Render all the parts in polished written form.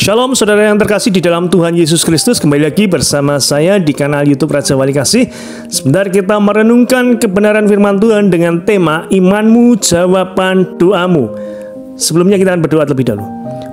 Shalom saudara yang terkasih di dalam Tuhan Yesus Kristus. Kembali lagi bersama saya di kanal YouTube Raja Wali Kasih. Sebentar kita merenungkan kebenaran firman Tuhan dengan tema imanmu jawaban doamu. Sebelumnya kita akan berdoa terlebih dahulu.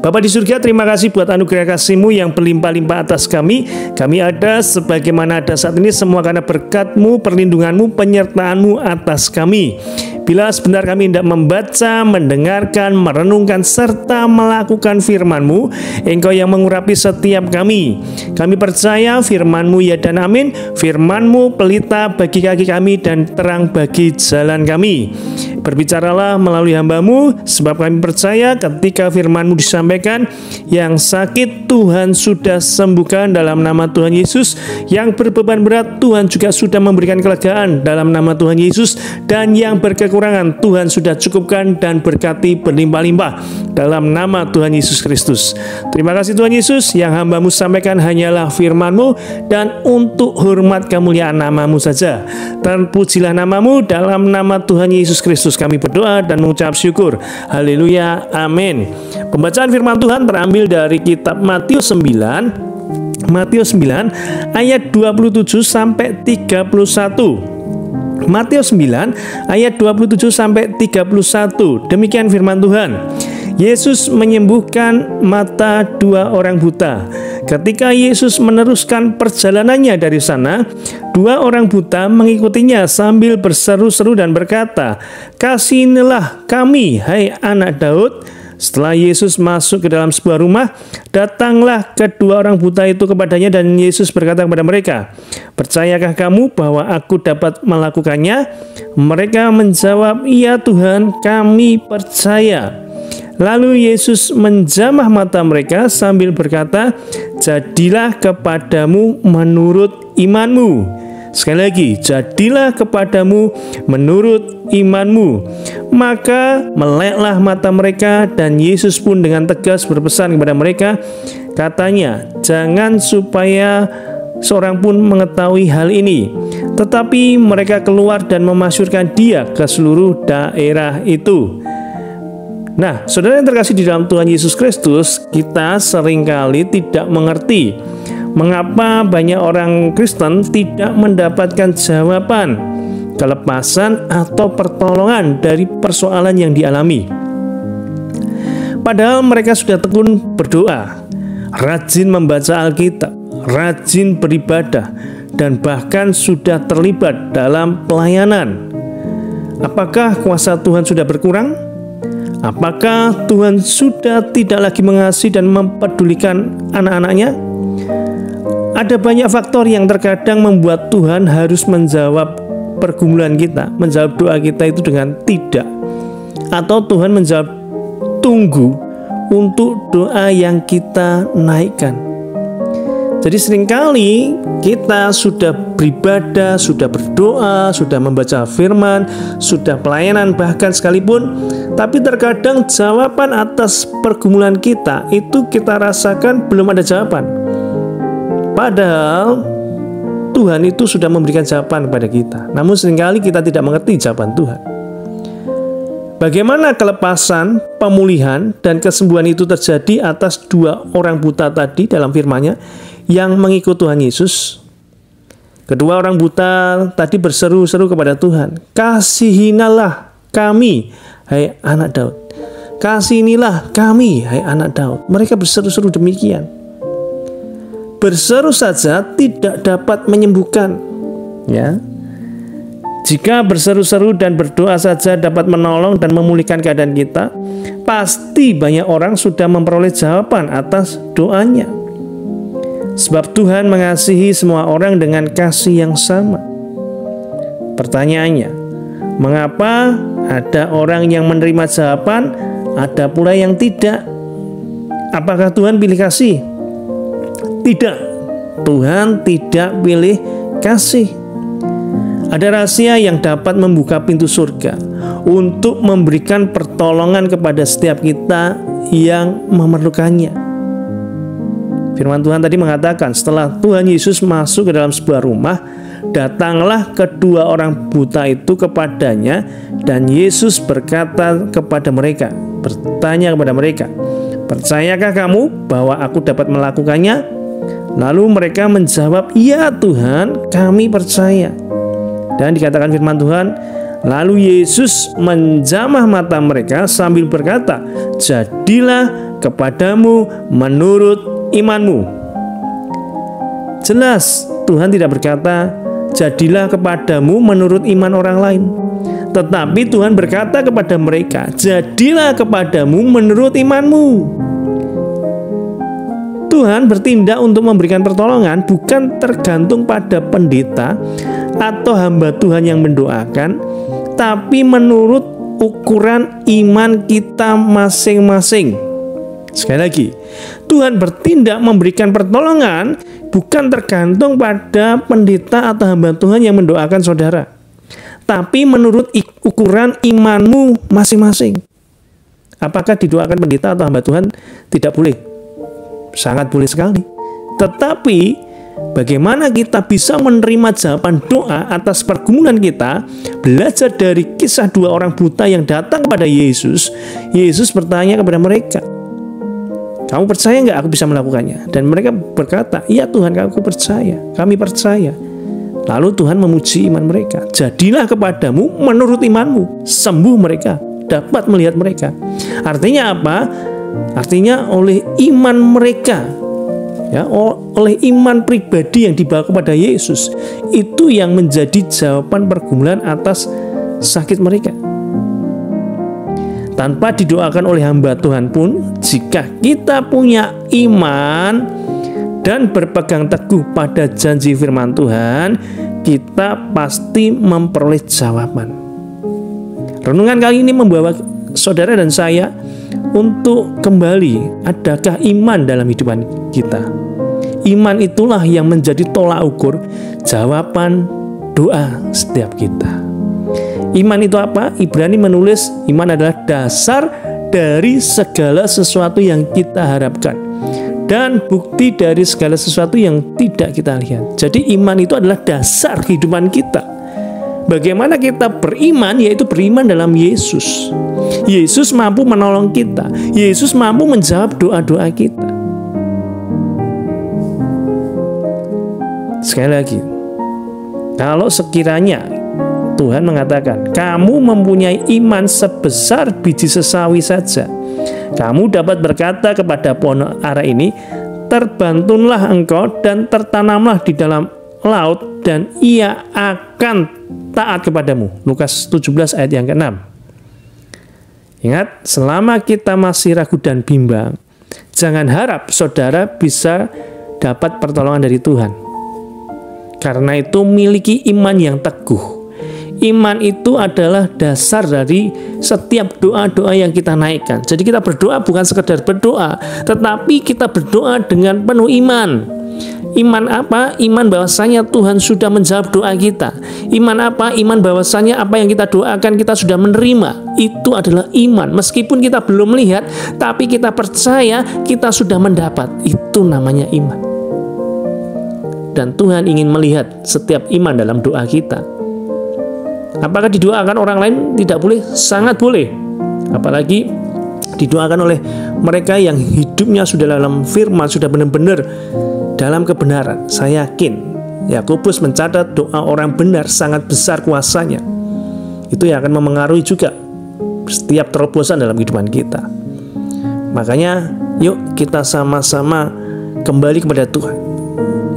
Bapa di surga, terima kasih buat anugerah kasih-Mu yang berlimpah-limpah atas kami. Kami ada sebagaimana ada saat ini semua karena berkat-Mu, perlindungan-Mu, penyertaan-Mu atas kami. Bila sebentar kami hendak membaca, mendengarkan, merenungkan, serta melakukan firman-Mu, Engkau yang mengurapi setiap kami. Kami percaya firman-Mu ya dan amin. Firman-Mu pelita bagi kaki kami dan terang bagi jalan kami. Berbicaralah melalui hamba-Mu, sebab kami percaya ketika firman-Mu disampaikan, yang sakit Tuhan sudah sembuhkan dalam nama Tuhan Yesus, yang berbeban berat Tuhan juga sudah memberikan kelegaan dalam nama Tuhan Yesus, dan yang berkekurangan Tuhan sudah cukupkan dan berkati berlimpah-limpah dalam nama Tuhan Yesus Kristus. Terima kasih Tuhan Yesus, yang hamba-Mu sampaikan hanyalah firman-Mu, dan untuk hormat kemuliaan nama-Mu saja. Terpujilah nama-Mu, dalam nama Tuhan Yesus Kristus kami berdoa dan mengucap syukur. Haleluya, amin. Pembacaan firman Tuhan terambil dari kitab Matius 9 ayat 27 sampai 31. Matius 9 ayat 27 sampai 31. Demikian firman Tuhan. Yesus menyembuhkan mata dua orang buta. Ketika Yesus meneruskan perjalanannya dari sana, dua orang buta mengikutinya sambil berseru-seru dan berkata, "Kasihanilah kami, hai anak Daud." Setelah Yesus masuk ke dalam sebuah rumah, datanglah kedua orang buta itu kepadanya dan Yesus berkata kepada mereka, "Percayakah kamu bahwa aku dapat melakukannya?" Mereka menjawab, "Iya Tuhan, kami percaya." Lalu Yesus menjamah mata mereka sambil berkata, "Jadilah kepadamu menurut imanmu." Sekali lagi, jadilah kepadamu menurut imanmu. Maka meleklah mata mereka dan Yesus pun dengan tegas berpesan kepada mereka, katanya, "Jangan supaya seorang pun mengetahui hal ini." Tetapi mereka keluar dan memasyurkan dia ke seluruh daerah itu. Nah, saudara yang terkasih di dalam Tuhan Yesus Kristus, kita seringkali tidak mengerti mengapa banyak orang Kristen tidak mendapatkan jawaban, kelepasan, atau pertolongan dari persoalan yang dialami. Padahal mereka sudah tekun berdoa, rajin membaca Alkitab, rajin beribadah, dan bahkan sudah terlibat dalam pelayanan. Apakah kuasa Tuhan sudah berkurang? Apakah Tuhan sudah tidak lagi mengasihi dan mempedulikan anak-anaknya? Ada banyak faktor yang terkadang membuat Tuhan harus menjawab pergumulan kita, menjawab doa kita itu dengan tidak. Atau Tuhan menjawab tunggu untuk doa yang kita naikkan. Jadi seringkali kita sudah beribadah, sudah berdoa, sudah membaca firman, sudah pelayanan bahkan sekalipun, tapi terkadang jawaban atas pergumulan kita itu kita rasakan belum ada jawaban. Padahal Tuhan itu sudah memberikan jawaban kepada kita. Namun seringkali kita tidak mengerti jawaban Tuhan. Bagaimana kelepasan, pemulihan, dan kesembuhan itu terjadi atas dua orang buta tadi dalam firman-Nya yang mengikut Tuhan Yesus? Kedua orang buta tadi berseru-seru kepada Tuhan, "Kasihinilah kami, hai anak Daud. Kasihinilah kami, hai anak Daud." Mereka berseru-seru demikian. Berseru saja tidak dapat menyembuhkan, ya. Jika berseru-seru dan berdoa saja dapat menolong dan memulihkan keadaan kita, pasti banyak orang sudah memperoleh jawaban atas doanya. Sebab Tuhan mengasihi semua orang dengan kasih yang sama. Pertanyaannya, mengapa ada orang yang menerima jawaban, ada pula yang tidak? Apakah Tuhan pilih kasih? Tidak, Tuhan tidak pilih kasih. Ada rahasia yang dapat membuka pintu surga untuk memberikan pertolongan kepada setiap kita yang memerlukannya. Firman Tuhan tadi mengatakan, setelah Tuhan Yesus masuk ke dalam sebuah rumah, datanglah kedua orang buta itu kepadanya, dan Yesus berkata kepada mereka, bertanya kepada mereka, Percayakah kamu bahwa aku dapat melakukannya? Lalu mereka menjawab, ya Tuhan, kami percaya. Dan dikatakan firman Tuhan, lalu Yesus menjamah mata mereka sambil berkata, jadilah kepadamu menurut imanmu. Jelas Tuhan tidak berkata, jadilah kepadamu menurut iman orang lain. Tetapi Tuhan berkata kepada mereka, jadilah kepadamu menurut imanmu. Tuhan bertindak untuk memberikan pertolongan bukan tergantung pada pendeta atau hamba Tuhan yang mendoakan, tapi menurut ukuran iman kita masing-masing. Sekali lagi, Tuhan bertindak memberikan pertolongan bukan tergantung pada pendeta atau hamba Tuhan yang mendoakan saudara, tapi menurut ukuran imanmu masing-masing. Apakah didoakan pendeta atau hamba Tuhan? Tidak boleh. Sangat boleh sekali. Tetapi bagaimana kita bisa menerima jawaban doa atas pergumulan kita? Belajar dari kisah dua orang buta yang datang kepada Yesus. Yesus bertanya kepada mereka, kamu percaya nggak aku bisa melakukannya? Dan mereka berkata, iya Tuhan, aku percaya, kami percaya. Lalu Tuhan memuji iman mereka. Jadilah kepadamu menurut imanmu. Sembuh mereka, dapat melihat mereka. Artinya apa? Artinya oleh iman mereka, ya, oleh iman pribadi yang dibawa kepada Yesus, itu yang menjadi jawaban pergumulan atas sakit mereka. Tanpa didoakan oleh hamba Tuhan pun, jika kita punya iman dan berpegang teguh pada janji firman Tuhan, kita pasti memperoleh jawaban. Renungan kali ini membawa saudara dan saya untuk kembali, adakah iman dalam hidupan kita? Iman itulah yang menjadi tolak ukur jawaban doa setiap kita. Iman itu apa? Ibrani menulis, iman adalah dasar dari segala sesuatu yang kita harapkan dan bukti dari segala sesuatu yang tidak kita lihat. Jadi iman itu adalah dasar kehidupan kita. Bagaimana kita beriman? Yaitu beriman dalam Yesus. Yesus mampu menolong kita. Yesus mampu menjawab doa-doa kita. Sekali lagi, kalau sekiranya Tuhan mengatakan, kamu mempunyai iman sebesar biji sesawi saja, kamu dapat berkata kepada pohon ara ini, terbantunlah engkau dan tertanamlah di dalam laut, dan ia akan taat kepadamu. Lukas 17 ayat yang ke-6. Ingat, selama kita masih ragu dan bimbang, jangan harap saudara bisa dapat pertolongan dari Tuhan. Karena itu miliki iman yang teguh. Iman itu adalah dasar dari setiap doa-doa yang kita naikkan. Jadi kita berdoa bukan sekedar berdoa, tetapi kita berdoa dengan penuh iman. Iman apa? Iman bahwasanya Tuhan sudah menjawab doa kita. Iman apa? Iman bahwasanya apa yang kita doakan kita sudah menerima. Itu adalah iman. Meskipun kita belum melihat, tapi kita percaya kita sudah mendapat. Itu namanya iman. Dan Tuhan ingin melihat setiap iman dalam doa kita. Apakah didoakan orang lain? Tidak boleh? Sangat boleh. Apalagi didoakan oleh mereka yang hidupnya sudah dalam firman, sudah benar-benar dalam kebenaran. Saya yakin Yakobus mencatat doa orang benar sangat besar kuasanya. Itu yang akan memengaruhi juga setiap terobosan dalam kehidupan kita. Makanya yuk kita sama-sama kembali kepada Tuhan.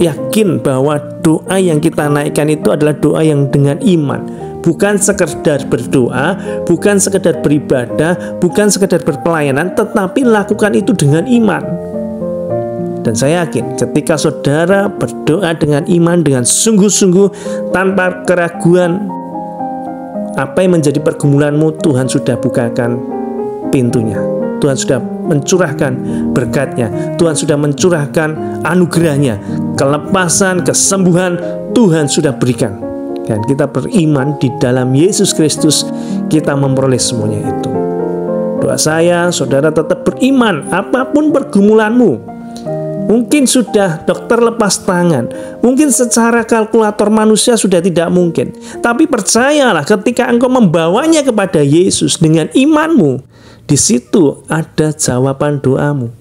Yakin bahwa doa yang kita naikkan itu adalah doa yang dengan iman. Bukan sekedar berdoa, bukan sekedar beribadah, bukan sekedar berpelayanan, tetapi lakukan itu dengan iman. Dan saya yakin ketika saudara berdoa dengan iman, dengan sungguh-sungguh, tanpa keraguan, apa yang menjadi pergumulanmu Tuhan sudah bukakan pintunya. Tuhan sudah mencurahkan berkatnya. Tuhan sudah mencurahkan anugerahnya. Kelepasan, kesembuhan Tuhan sudah berikan. Dan kita beriman di dalam Yesus Kristus, kita memperoleh semuanya itu. Doa saya, saudara tetap beriman apapun pergumulanmu. Mungkin sudah dokter lepas tangan, mungkin secara kalkulator manusia sudah tidak mungkin. Tapi percayalah ketika engkau membawanya kepada Yesus dengan imanmu, Di situ ada jawaban doamu.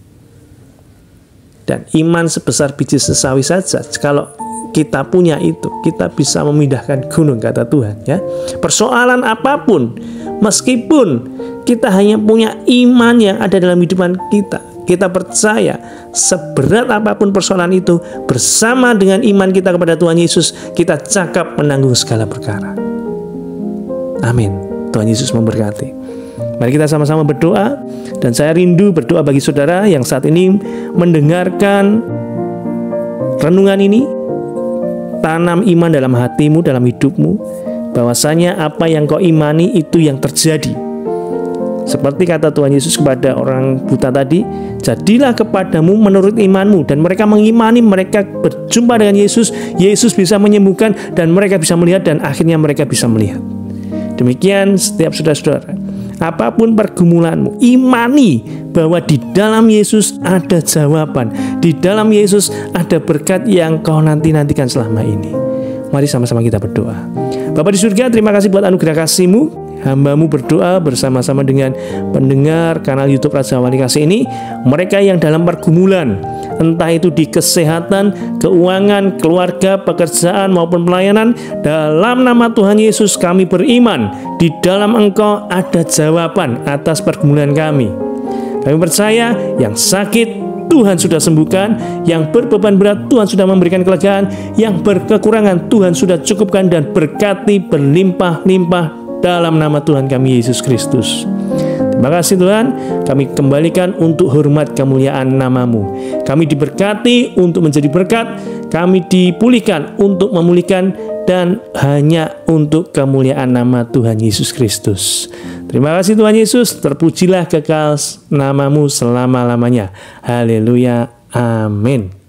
Dan iman sebesar biji sesawi saja, kalau kita punya itu, kita bisa memindahkan gunung, kata Tuhan, ya. Persoalan apapun, meskipun kita hanya punya iman yang ada dalam hidupan kita, kita percaya seberat apapun persoalan itu, bersama dengan iman kita kepada Tuhan Yesus, kita cakap menanggung segala perkara. Amin. Tuhan Yesus memberkati. Mari kita sama-sama berdoa. Dan saya rindu berdoa bagi saudara yang saat ini mendengarkan renungan ini. Tanam iman dalam hatimu, dalam hidupmu, bahwasanya apa yang kau imani itu yang terjadi. Seperti kata Tuhan Yesus kepada orang buta tadi, jadilah kepadamu menurut imanmu. Dan mereka mengimani, mereka berjumpa dengan Yesus, Yesus bisa menyembuhkan, dan mereka bisa melihat, dan akhirnya mereka bisa melihat. Demikian setiap saudara-saudara, apapun pergumulanmu, imani bahwa di dalam Yesus ada jawaban, di dalam Yesus ada berkat yang kau nantikan selama ini. Mari sama-sama kita berdoa. Bapa di surga, terima kasih buat anugerah kasih-Mu. Hamba-Mu berdoa bersama-sama dengan pendengar kanal YouTube Raja Wali Kasih ini, mereka yang dalam pergumulan, entah itu di kesehatan, keuangan, keluarga, pekerjaan maupun pelayanan, dalam nama Tuhan Yesus kami beriman, di dalam Engkau ada jawaban atas pergumulan kami. Kami percaya yang sakit Tuhan sudah sembuhkan, yang berbeban berat Tuhan sudah memberikan kelegaan, yang berkekurangan Tuhan sudah cukupkan dan berkati berlimpah-limpah dalam nama Tuhan kami Yesus Kristus. Terima kasih Tuhan, kami kembalikan untuk hormat kemuliaan nama-Mu. Kami diberkati untuk menjadi berkat, kami dipulihkan untuk memulihkan, dan hanya untuk kemuliaan nama Tuhan Yesus Kristus. Terima kasih Tuhan Yesus, terpujilah kekal nama-Mu selama-lamanya. Haleluya, amin.